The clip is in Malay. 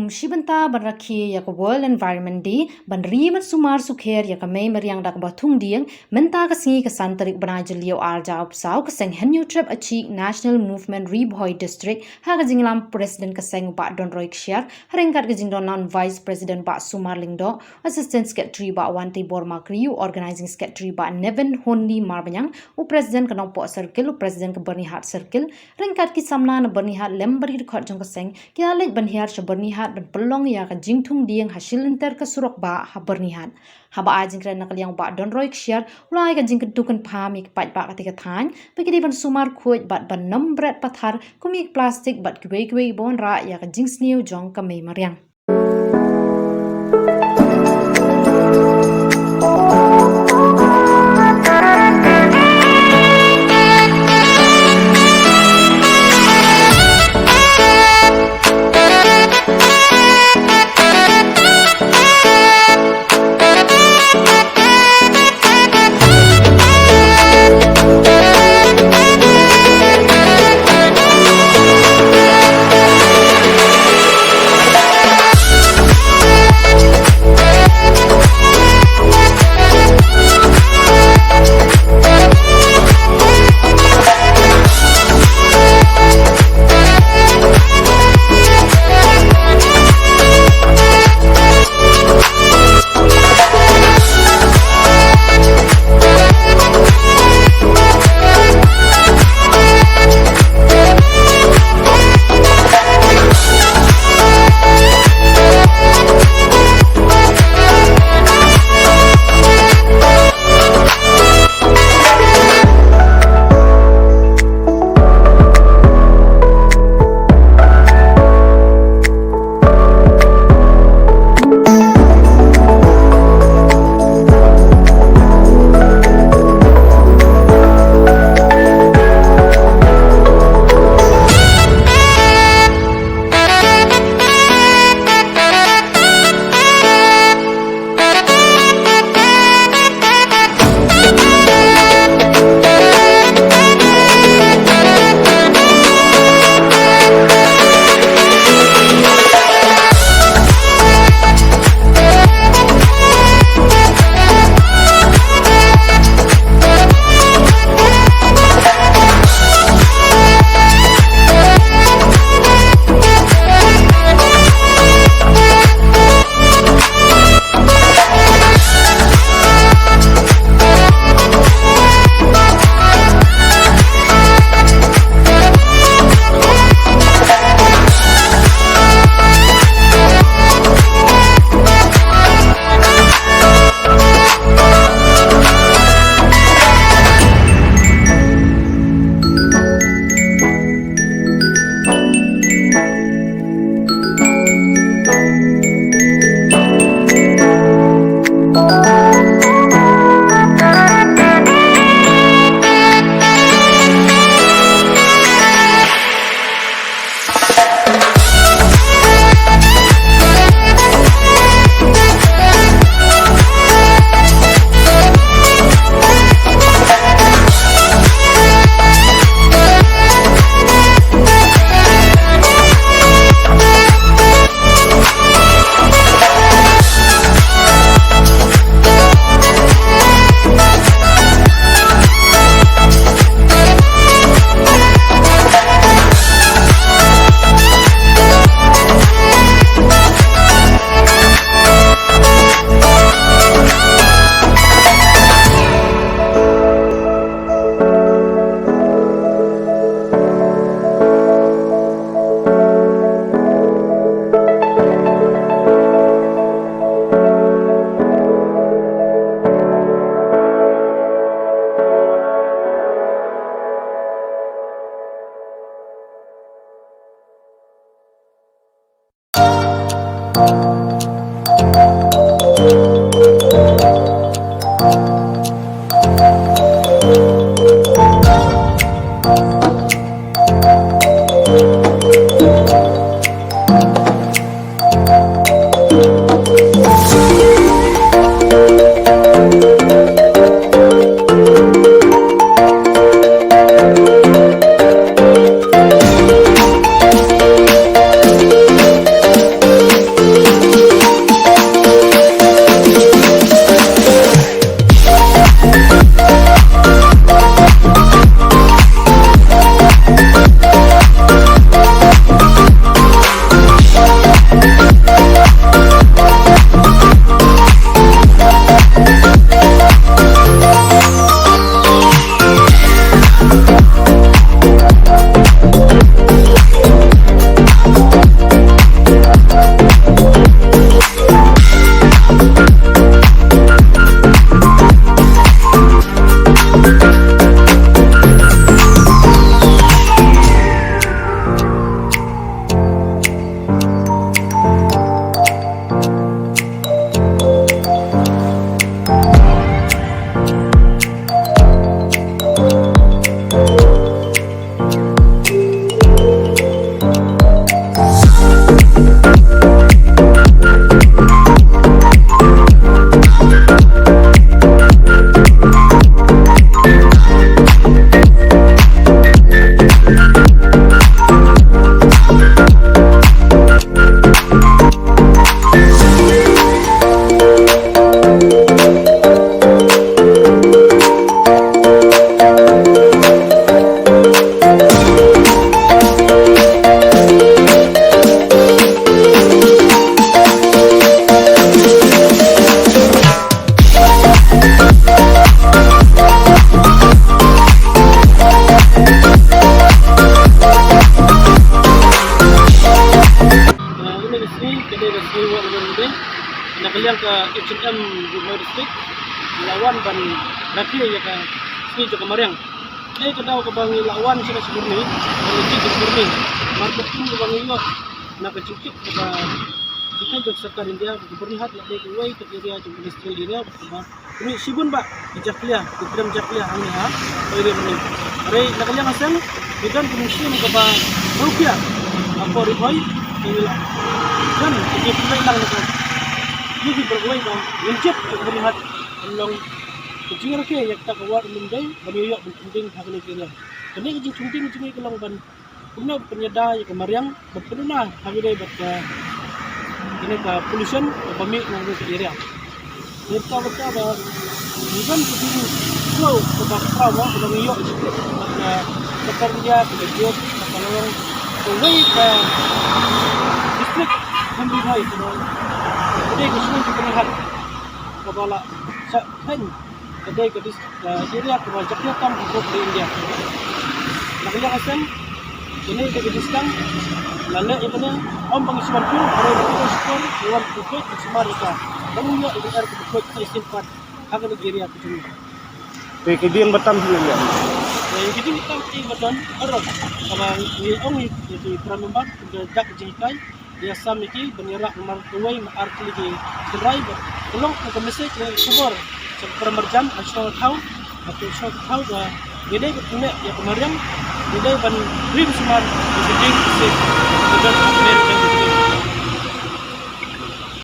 Shibanta ban rakhi ya World Environment Day ban riman sumar sukher ya Mei meriang dak ba Thung Dieng menta ka singi ka santarik bana jelio arja upsau ka Seng Hanm trip achi National Movement Bhoi District ha ka jinglam President ka Seng ba don roik share haringkat ka jingdon non Vice President ba Sumar Lingdo Assistant Secretary ba Wanti Borma Kriu Organizing Secretary ba Neven Honli Marbanyang u President ka Nongpo Circle u President ka Byrnihat Circle ringkat ki samna na Byrnihat lembari Dkhot jong ka Seng kialet Byrnihat sa Byrnihat ban pelong ya ka jingtung Dieng hasil Lyntei ka Surok ba ha Byrnihat ha ba ajing kren nakaliang ba don roik share ulai ka jing kedukan phami pat ba katika than pekidi ban sumar khoj bat ban nombret pathar kumik plastik bat kwei bon ra ya ka jing sniu jong ka mei mariang HM di Bhoi district lawan ban rakyat ya kan sini juga Mariang. Kadau ke bangi lawan sini seburni, bangi di seburni. Market pun bangi yo nak kecikik ke jika jok serta India Byrnihat nak dek Bhoi ke area jok district dia ba. Ini sibun ba jaklia, dikirim jaklia angin ha. Bhoi ni. Are nak yang asal bidan komisi ke ba rupiah. Apa Bhoi dan jadi pelang nak jadi berbuai dong mencet Byrnihat long kecing rakyat yang tak kawat Lyntei bani yok penting hak ni kira kini kecing penting kecing kelang ban punya penyeda yang kemariang berpenuna hak ni berka ini ke pollution pemik nang ke area kita betul ada bukan kecing so sebab prawa bani yok maka bekerja bekerja kalau kawai ke distrik Hanm Bhoi jadi kesulitan Byrnihat kepala Seng kedai ke area ke Jakarta tam di India. Nak yang asal ini ke diskang lalu ini om pengisian pun ada diskon lewat Dkhot di Semarika. Kamu ya itu ada Dkhot simpan hak di area itu. Ke Dieng Batam sini ya. Jadi kita di Batam orang abang ni om itu pramembat jak jikai dia samiki benyerak nomor 2 arti lagi gerai belum ke mesej kubur seperempat asal tahu atau asal tahu dah jadi punya ya kemarin jadi ban rim semar jadi sih dan